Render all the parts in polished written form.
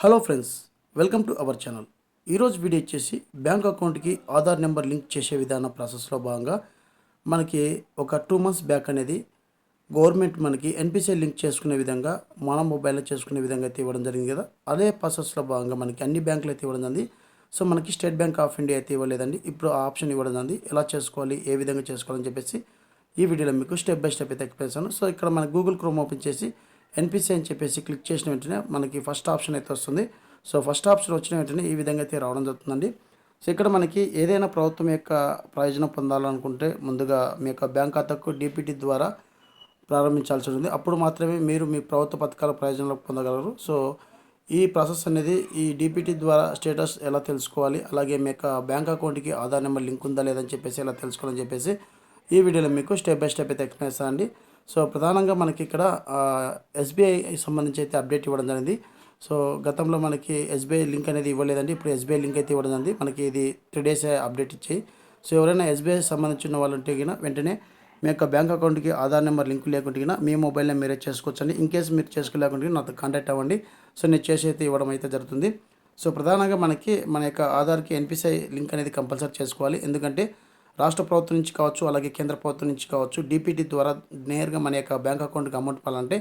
Hello friends, welcome to our channel. ఈరోజు video వచ్చేసి bank అకౌంట్కి ఆధార్ నెంబర్ లింక్ చేసే విధాన ప్రాసెస్లో భాగంగా మనకి ఒక 2 months బ్యాక్ అనేది గవర్నమెంట్ మనకి ఎన్పిసిఐ లింక్ చేసుకునే విధంగా మన మొబైల్లో చేసుకునే విధంగా అయితే ఇవ్వడం జరిగింది కదా. అదే ప్రాసెస్లో భాగంగా మనకి అన్ని బ్యాంకులు అయితే ఇవ్వడం జరిగింది. సో మనకి స్టేట్ బ్యాంక్ ఆఫ్ ఇండియా అయితే ఇవ్వలేదండి. ఇప్పుడు ఆ ఆప్షన్ ఇవ్వడం జరిగింది. ఎలా చేసుకోవాలి, ఏ విధంగా చేసుకోవాలని చెప్పేసి ఈ వీడియోలో మీకు స్టెప్ బై స్టెప్ అయితే ఎక్స్ప్లెయిన్. సో ఇక్కడ మన గూగుల్ క్రోమ్ ఓపెన్ చేసి ఎన్పిసిఐ అని చెప్పేసి క్లిక్ చేసిన వెంటనే మనకి ఫస్ట్ ఆప్షన్ అయితే వస్తుంది. సో ఫస్ట్ ఆప్షన్ వచ్చిన వెంటనే ఈ విధంగా అయితే రావడం జరుగుతుందండి. సో ఇక్కడ మనకి ఏదైనా ప్రభుత్వం యొక్క ప్రయోజనం పొందాలనుకుంటే ముందుగా మీ యొక్క బ్యాంక్ ఖాతాకు డీపీటీ ద్వారా ప్రారంభించాల్సి ఉంటుంది. అప్పుడు మాత్రమే మీరు మీ ప్రభుత్వ పథకాల ప్రయోజనాలు పొందగలరు. సో ఈ ప్రాసెస్ అనేది ఈ డీపీటీ ద్వారా స్టేటస్ ఎలా తెలుసుకోవాలి, అలాగే మీ యొక్క బ్యాంక్ అకౌంట్కి ఆధార్ నెంబర్ లింక్ ఉందా లేదని చెప్పేసి ఎలా తెలుసుకోవాలని చెప్పేసి ఈ వీడియోలో మీకు స్టెప్ బై స్టెప్ అయితే ఎక్స్ప్లెయిన్ చేస్తానండి. సో ప్రధానంగా మనకి ఇక్కడ ఎస్బీఐ సంబంధించి అయితే అప్డేట్ ఇవ్వడం జరిగింది. సో గతంలో మనకి ఎస్బీఐ లింక్ అనేది ఇవ్వలేదండి. ఇప్పుడు ఎస్బీఐ లింక్ అయితే ఇవ్వడం జరిగింది. మనకి ఇది 3 days అప్డేట్ ఇచ్చాయి. సో ఎవరైనా ఎస్బీఐ సంబంధించిన వాళ్ళు ఉంటే గిన వెంటనే మీ యొక్క బ్యాంక్ అకౌంట్కి ఆధార్ నెంబర్ లింక్ లేకుంటే గిన మీ మొబైల్లో మీరే చేసుకోవచ్చండి. ఇన్ కేసు మీరు చేసుకోలేకుంటే నాతో కాంటాక్ట్ అవ్వండి. సో నేను చేసి అయితే ఇవ్వడం అయితే జరుగుతుంది. సో ప్రధానంగా మనకి మన యొక్క ఆధార్కి ఎన్పిసిఐ లింక్ అనేది కంపల్సరీ చేసుకోవాలి. ఎందుకంటే రాష్ట్ర ప్రభుత్వం నుంచి కావచ్చు, అలాగే కేంద్ర ప్రభుత్వం నుంచి కావచ్చు, డీపీటీ ద్వారా నేరుగా మన యొక్క బ్యాంక్ అకౌంట్కి అమౌంట్ పడాలంటే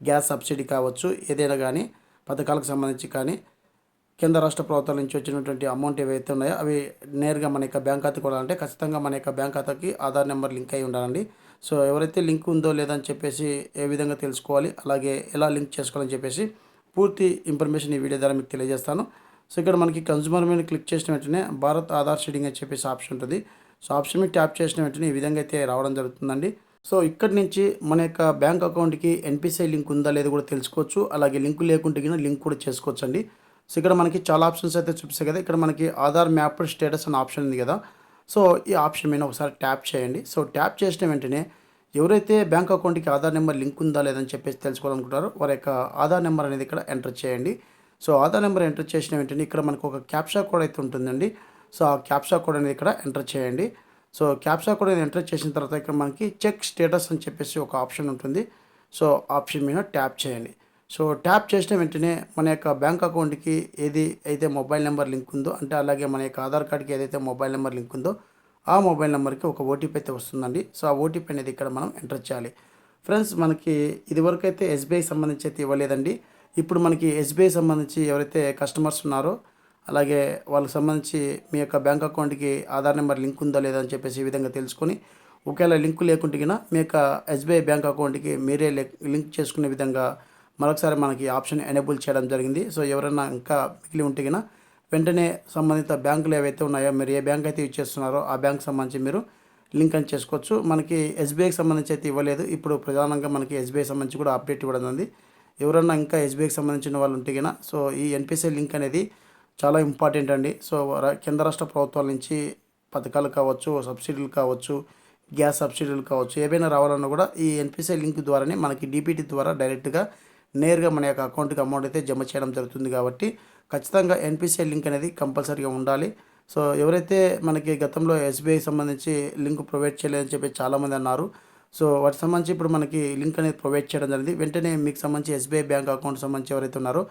గ్యాస్ సబ్సిడీ కావచ్చు, ఏదైనా కానీ పథకాలకు సంబంధించి కానీ కేంద్ర రాష్ట్ర ప్రభుత్వాల నుంచి వచ్చినటువంటి అమౌంట్ ఏవైతే ఉన్నాయో అవి నేరుగా మన యొక్క బ్యాంక్ ఖాతాకి కొడాలంటే ఖచ్చితంగా మన యొక్క బ్యాంక్ ఖాతాకి ఆధార్ నెంబర్ లింక్ అయి ఉండాలండి. సో ఎవరైతే లింక్ ఉందో లేదని చెప్పేసి ఏ విధంగా తెలుసుకోవాలి, అలాగే ఎలా లింక్ చేసుకోవాలని చెప్పేసి పూర్తి ఇన్ఫర్మేషన్ ఈ వీడియో ద్వారా మీకు తెలియజేస్తాను. సో ఇక్కడ మనకి కన్జ్యూమర్ మీద క్లిక్ చేసిన వెంటనే భారత్ ఆధార్ షీడింగ్ అని చెప్పేసి ఆప్షన్ ఉంటుంది. సో ఆప్షన్ మీద ట్యాప్ చేసిన వెంటనే ఈ విధంగా అయితే రావడం జరుగుతుందండి. సో ఇక్కడి నుంచి మన యొక్క బ్యాంక్ అకౌంట్కి ఎన్పిసిఐ లింక్ ఉందా లేదా కూడా తెలుసుకోవచ్చు. అలాగే లింక్ లేకుంటే లింక్ కూడా చేసుకోవచ్చు అండి. సో ఇక్కడ మనకి చాలా ఆప్షన్స్ అయితే చూపిస్తాయి కదా. ఇక్కడ మనకి ఆధార్ మ్యాప్డ్ స్టేటస్ అనే ఆప్షన్ ఉంది కదా. సో ఈ ఆప్షన్ మీద ఒకసారి ట్యాప్ చేయండి. సో ట్యాప్ చేసిన వెంటనే ఎవరైతే బ్యాంక్ అకౌంట్కి ఆధార్ నెంబర్ లింక్ ఉందా లేదని చెప్పేసి తెలుసుకోవాలనుకుంటారో వారి యొక్క ఆధార్ నెంబర్ అనేది ఇక్కడ ఎంటర్ చేయండి. సో ఆధార్ నెంబర్ ఎంటర్ చేసిన వెంటనే ఇక్కడ మనకు ఒక క్యాప్చా కోడ్ అయితే ఉంటుందండి. సో ఆ క్యాప్చా కోడ్ అనేది ఇక్కడ ఎంటర్ చేయండి. సో క్యాప్చా కోడ్ అనేది ఎంటర్ చేసిన తర్వాత ఇక్కడ మనకి చెక్ స్టేటస్ అని చెప్పేసి ఒక ఆప్షన్ ఉంటుంది. సో ఆప్షన్ మీద ట్యాప్ చేయండి. సో ట్యాప్ చేసిన వెంటనే మన యొక్క బ్యాంక్ అకౌంట్కి ఏది అయితే మొబైల్ నెంబర్ లింక్ ఉందో, అంటే అలాగే మన యొక్క ఆధార్ కార్డ్కి ఏదైతే మొబైల్ నెంబర్ లింక్ ఉందో ఆ మొబైల్ నెంబర్కి ఒక ఓటీపీ అయితే వస్తుందండి. సో ఆ ఓటీపీ అనేది ఇక్కడ మనం ఎంటర్ చేయాలి. ఫ్రెండ్స్, మనకి ఇదివరకు అయితే ఎస్బీఐ సంబంధించి అయితే ఇవ్వలేదండి. ఇప్పుడు మనకి ఎస్బీఐ సంబంధించి ఎవరైతే కస్టమర్స్ ఉన్నారో అలాగే వాళ్ళకి సంబంధించి మీ యొక్క బ్యాంక్ అకౌంట్కి ఆధార్ నెంబర్ లింక్ ఉందా లేదా అని చెప్పేసి ఈ విధంగా తెలుసుకొని ఒకవేళ లింక్ లేకుంటే మీ యొక్క ఎస్బీఐ బ్యాంక్ అకౌంట్కి మీరే లింక్ చేసుకునే విధంగా మరొకసారి మనకి ఆప్షన్ ఎనేబుల్ చేయడం జరిగింది. సో ఎవరైనా ఇంకా మిగిలి ఉంటే వెంటనే సంబంధిత బ్యాంకులు ఏవైతే ఉన్నాయో మీరు ఏ బ్యాంక్ అయితే యూజ్ చేస్తున్నారో ఆ బ్యాంక్ సంబంధించి మీరు లింక్ అని చేసుకోవచ్చు. మనకి ఎస్బీఐకి సంబంధించి అయితే ఇవ్వలేదు. ఇప్పుడు ప్రధానంగా మనకి ఎస్బీఐ సంబంధించి కూడా అప్డేట్ ఇవ్వడం ఉంది. ఎవరన్నా ఇంకా ఎస్బీఐకి సంబంధించిన వాళ్ళు ఉంటే సో ఈ ఎన్పిసిఐ లింక్ అనేది చాలా ఇంపార్టెంట్ అండి. సో కేంద్ర రాష్ట్ర ప్రభుత్వాల నుంచి పథకాలు కావచ్చు, సబ్సిడీలు కావచ్చు, గ్యాస్ సబ్సిడీలు కావచ్చు, ఏవైనా రావాలన్నా కూడా ఈ ఎన్పిసిఐ లింక్ ద్వారానే మనకి డీపీటీ ద్వారా డైరెక్ట్గా నేరుగా మన యొక్క అకౌంట్కి అమౌంట్ అయితే జమ చేయడం జరుగుతుంది. కాబట్టి ఖచ్చితంగా ఎన్పిసిఐ లింక్ అనేది కంపల్సరీగా ఉండాలి. సో ఎవరైతే మనకి గతంలో ఎస్బీఐ సంబంధించి లింక్ ప్రొవైడ్ చేయలేదని చెప్పి చాలామంది అన్నారు. సో వాటికి సంబంధించి ఇప్పుడు మనకి లింక్ అనేది ప్రొవైడ్ చేయడం జరిగింది. వెంటనే మీకు సంబంధించి ఎస్బీఐ బ్యాంక్ అకౌంట్ సంబంధించి ఎవరైతే ఉన్నారో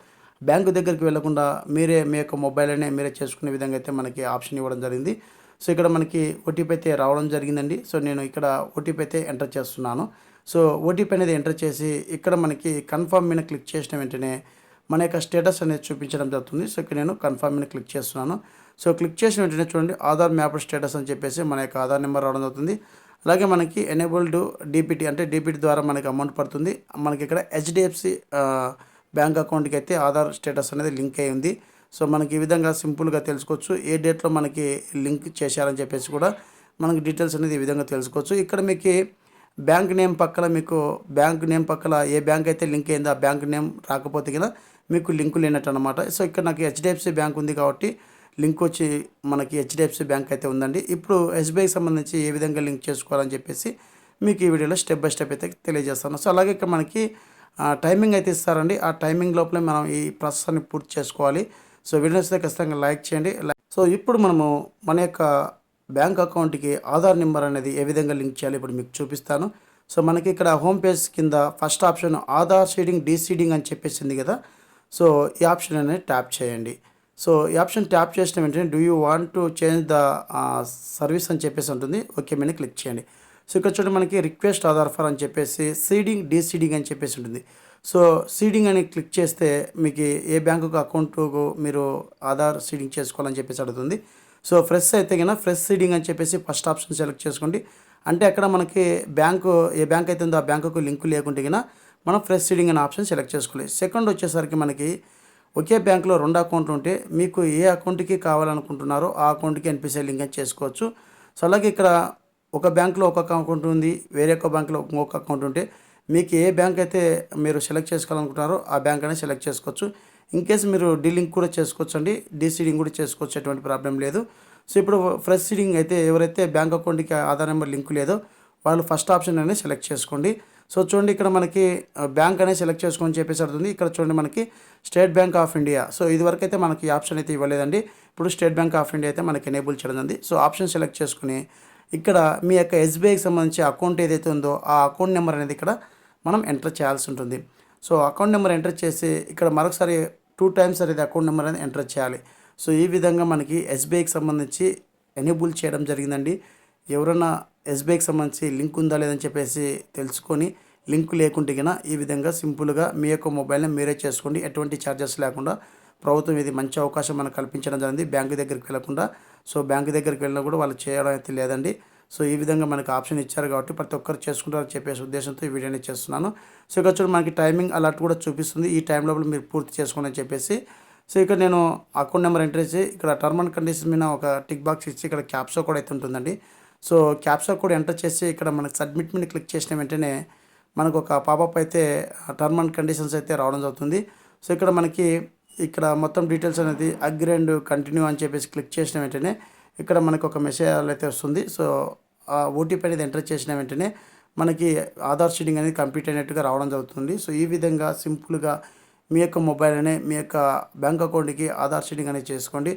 బ్యాంకు దగ్గరికి వెళ్లకుండా మీరే మీ యొక్క మొబైల్లోనే మీరే చేసుకునే విధంగా అయితే మనకి ఆప్షన్ ఇవ్వడం జరిగింది. సో ఇక్కడ మనకి ఓటీపీ అయితే రావడం జరిగిందండి. సో నేను ఇక్కడ ఓటీపీ అయితే ఎంటర్ చేస్తున్నాను. సో ఓటీపీ అనేది ఎంటర్ చేసి ఇక్కడ మనకి కన్ఫర్మ్ మీద క్లిక్ చేసిన వెంటనే మన యొక్క స్టేటస్ అనేది చూపించడం జరుగుతుంది. సో ఇక్కడ నేను కన్ఫర్మ్ మీద క్లిక్ చేస్తున్నాను. సో క్లిక్ చేసిన వెంటనే చూడండి ఆధార్ మ్యాప్డ్ స్టేటస్ అని చెప్పేసి మన యొక్క ఆధార్ నెంబర్ రావడం జరుగుతుంది. అలాగే మనకి ఎనేబుల్డ్ డీపీటీ అంటే డీపీటీ ద్వారా మనకి అమౌంట్ పడుతుంది. మనకి ఇక్కడ హెచ్డిఎఫ్సి బ్యాంక్ అకౌంట్కి అయితే ఆధార్ స్టేటస్ అనేది లింక్ అయి ఉంది. సో మనకి ఈ విధంగా సింపుల్గా తెలుసుకోవచ్చు. ఏ డేట్లో మనకి లింక్ చేశారని చెప్పేసి కూడా మనకి డీటెయిల్స్ అనేది ఈ విధంగా తెలుసుకోవచ్చు. ఇక్కడ మీకు బ్యాంక్ నేమ్ పక్కన ఏ బ్యాంక్ అయితే లింక్ అయిందో ఆ బ్యాంక్ నేమ్ రాకపోతే కదా మీకు లింక్ లేనట్టు అనమాట. సో ఇక్కడ నాకు హెచ్డిఎఫ్సి బ్యాంక్ ఉంది కాబట్టి లింక్ వచ్చి మనకి హెచ్డిఎఫ్సి బ్యాంక్ అయితే ఉందండి. ఇప్పుడు ఎస్బీఐకి సంబంధించి ఏ విధంగా లింక్ చేసుకోవాలని చెప్పేసి మీకు ఈ వీడియోలో స్టెప్ బై స్టెప్ అయితే తెలియజేస్తాను. సో అలాగే ఇక్కడ మనకి టైమింగ్ అయితే ఇస్తారండి. ఆ టైమింగ్ లోపలే మనం ఈ ప్రాసెస్ని పూర్తి చేసుకోవాలి. సో వీడియోస్ అయితే ఖచ్చితంగా లైక్ చేయండి. సో ఇప్పుడు మనము మన యొక్క బ్యాంక్ అకౌంట్కి ఆధార్ నెంబర్ అనేది ఏ విధంగా లింక్ చేయాలి ఇప్పుడు మీకు చూపిస్తాను. సో మనకి ఇక్కడ హోమ్ పేజ్ కింద first option Aadhaar seeding deseeding అని చెప్పేసింది కదా. సో ఈ ఆప్షన్ అనేది ట్యాప్ చేయండి. సో ఈ ఆప్షన్ ట్యాప్ చేసిన వెంటనే do you want to change the service అని చెప్పేసి ఉంటుంది. ఓకే మీద క్లిక్ చేయండి. సో ఇక్కడ చూడండి మనకి రిక్వెస్ట్ ఆధార్ ఫర్ అని చెప్పేసి సీడింగ్ డీసీడింగ్ అని చెప్పేసి ఉంటుంది. సో సీడింగ్ అని క్లిక్ చేస్తే మీకు ఏ బ్యాంకుకు అకౌంట్కు మీరు ఆధార్ సీడింగ్ చేసుకోవాలని చెప్పేసి అడుగుతుంది. సో ఫ్రెష్ అయితే కన్నా ఫ్రెష్ సీడింగ్ అని చెప్పేసి ఫస్ట్ ఆప్షన్ సెలెక్ట్ చేసుకోండి. అంటే అక్కడ మనకి ఏ బ్యాంక్ అయితే ఉందో ఆ బ్యాంకుకు లింక్ లేకుంటే కన్నా మనం ఫ్రెష్ సీడింగ్ అనే ఆప్షన్ సెలెక్ట్ చేసుకోవాలి. సెకండ్ వచ్చేసరికి మనకి ఒకే బ్యాంకులో 2 అకౌంట్లు ఉంటే మీకు ఏ అకౌంట్కి కావాలనుకుంటున్నారో ఆ అకౌంట్కి ఎన్పిసిఐ లింక్ అని చేసుకోవచ్చు. సో అలాగే ఇక్కడ ఒక బ్యాంకులో ఒక్కొక్క అకౌంట్ ఉంది, వేరే ఒక బ్యాంకులో ఇంకొక అకౌంట్ ఉంటే మీకు ఏ బ్యాంక్ అయితే మీరు సెలెక్ట్ చేసుకోవాలనుకుంటున్నారో ఆ బ్యాంక్ అనేది సెలెక్ట్ చేసుకోవచ్చు. ఇన్ కేసు మీరు డీలింక్ కూడా చేసుకోవచ్చు అండి, డీసీడింగ్ కూడా చేసుకోవచ్చు, ఎటువంటి ప్రాబ్లం లేదు. సో ఇప్పుడు ఫ్రెష్ సీడింగ్ అయితే ఎవరైతే బ్యాంక్ అకౌంట్కి ఆధార్ నెంబర్ లింక్ లేదో వాళ్ళు ఫస్ట్ ఆప్షన్ అనేది సెలెక్ట్ చేసుకోండి. సో చూడండి ఇక్కడ మనకి బ్యాంక్ అనేది సెలెక్ట్ చేసుకొని చెప్పేసి అడుగుతుంది. ఇక్కడ చూడండి మనకి state bank of India. So ఇదివరకు అయితే మనకి ఆప్షన్ అయితే ఇవ్వలేదండి. ఇప్పుడు స్టేట్ బ్యాంక్ ఆఫ్ ఇండియా అయితే మనకి ఎనేబుల్ చేయడం ఉంది. సో ఆప్షన్ సెలెక్ట్ చేసుకుని ఇక్కడ మీ యొక్క ఎస్బీఐకి సంబంధించి అకౌంట్ ఏదైతే ఉందో ఆ అకౌంట్ నెంబర్ అనేది ఇక్కడ మనం ఎంటర్ చేయాల్సి ఉంటుంది. సో అకౌంట్ నెంబర్ ఎంటర్ చేసి ఇక్కడ మరొకసారి 2 టైమ్స్ అనేది అకౌంట్ నెంబర్ అనేది ఎంటర్ చేయాలి. సో ఈ విధంగా మనకి ఎస్బీఐకి సంబంధించి ఎనేబుల్ చేయడం జరిగిందండి. ఎవరైనా ఎస్బీఐకి సంబంధించి లింక్ ఉందా లేదని చెప్పేసి తెలుసుకొని లింక్ లేకుంటే కన్నా ఈ విధంగా సింపుల్గా మీ యొక్క మొబైల్ని మీరే చేసుకోండి, ఎటువంటి ఛార్జెస్ లేకుండా. ప్రభుత్వం ఇది మంచి అవకాశం మనకు కల్పించడం జరిగింది బ్యాంకు దగ్గరికి వెళ్లకుండా. సో బ్యాంకు దగ్గరికి వెళ్ళినా కూడా వాళ్ళు చేయడం అయితే లేదండి. సో ఈ విధంగా మనకు ఆప్షన్ ఇచ్చారు కాబట్టి ప్రతి ఒక్కరు చేసుకుంటారని చెప్పేసి ఉద్దేశంతో ఈ వీడియోని చేస్తున్నాను. సో ఇక్కడ చూడండి మనకి టైమింగ్ అలర్ట్ కూడా చూపిస్తుంది, ఈ టైం లోపల మీరు పూర్తి చేసుకోండి అని చెప్పేసి. సో ఇక్కడ నేను అకౌంట్ నెంబర్ ఎంటర్ చేసి ఇక్కడ టర్మ్ అండ్ కండిషన్ మీద ఒక టిక్ బాక్స్ ఇచ్చి ఇక్కడ క్యాప్చా కోడ్ అయితే ఉంటుందండి. సో క్యాప్చా కోడ్ ఎంటర్ చేసి ఇక్కడ మనకి సబ్మిట్ మీద క్లిక్ చేసిన వెంటనే మనకు ఒక పాపప్ అయితే టర్మ్ అండ్ కండిషన్స్ అయితే రావడం జరుగుతుంది. సో ఇక్కడ మనకి ఇక్కడ మొత్తం డీటెయిల్స్ అనేది అగ్రీ అండ్ కంటిన్యూ అని చెప్పేసి క్లిక్ చేసిన వెంటనే ఇక్కడ మనకు ఒక మెసేజ్ అయితే వస్తుంది. సో ఆ ఓటీపీ అనేది ఎంటర్ చేసిన వెంటనే మనకి ఆధార్ షీడింగ్ అనేది కంప్లీట్ అయినట్టుగా రావడం జరుగుతుంది. సో ఈ విధంగా సింపుల్గా మీ యొక్క మొబైల్ అనే మీ యొక్క బ్యాంక్ అకౌంట్కి ఆధార్ షీడింగ్ అనేది చేసుకోండి.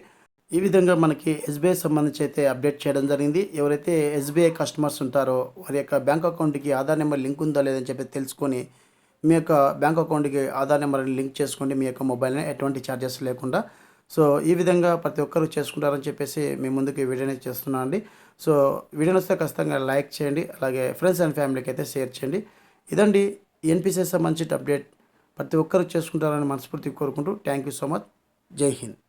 ఈ విధంగా మనకి ఎస్బీఐ సంబంధించి అయితే అప్డేట్ చేయడం జరిగింది. ఎవరైతే ఎస్బీఐ కస్టమర్స్ ఉంటారో వారి యొక్క బ్యాంక్ అకౌంట్కి ఆధార్ నెంబర్ లింక్ ఉందా లేదని చెప్పి తెలుసుకొని మీ యొక్క బ్యాంక్ అకౌంట్కి ఆధార్ నెంబర్ని లింక్ చేసుకోండి మీ యొక్క మొబైల్ని, ఎటువంటి ఛార్జెస్ లేకుండా. సో ఈ విధంగా ప్రతి ఒక్కరు చేసుకుంటారని చెప్పేసి మీ ముందుకు ఈ వీడియోని చేస్తున్నాను అండి. సో వీడియోని వస్తే ఖచ్చితంగా లైక్ చేయండి, అలాగే ఫ్రెండ్స్ అండ్ ఫ్యామిలీకి అయితే షేర్ చేయండి. ఇదండి ఎన్పిసిఐ సంబంధించిన అప్డేట్. ప్రతి ఒక్కరు చేసుకుంటారని మనస్ఫూర్తిగా కోరుకుంటూ థ్యాంక్ యూ సో మచ్. జై హింద్.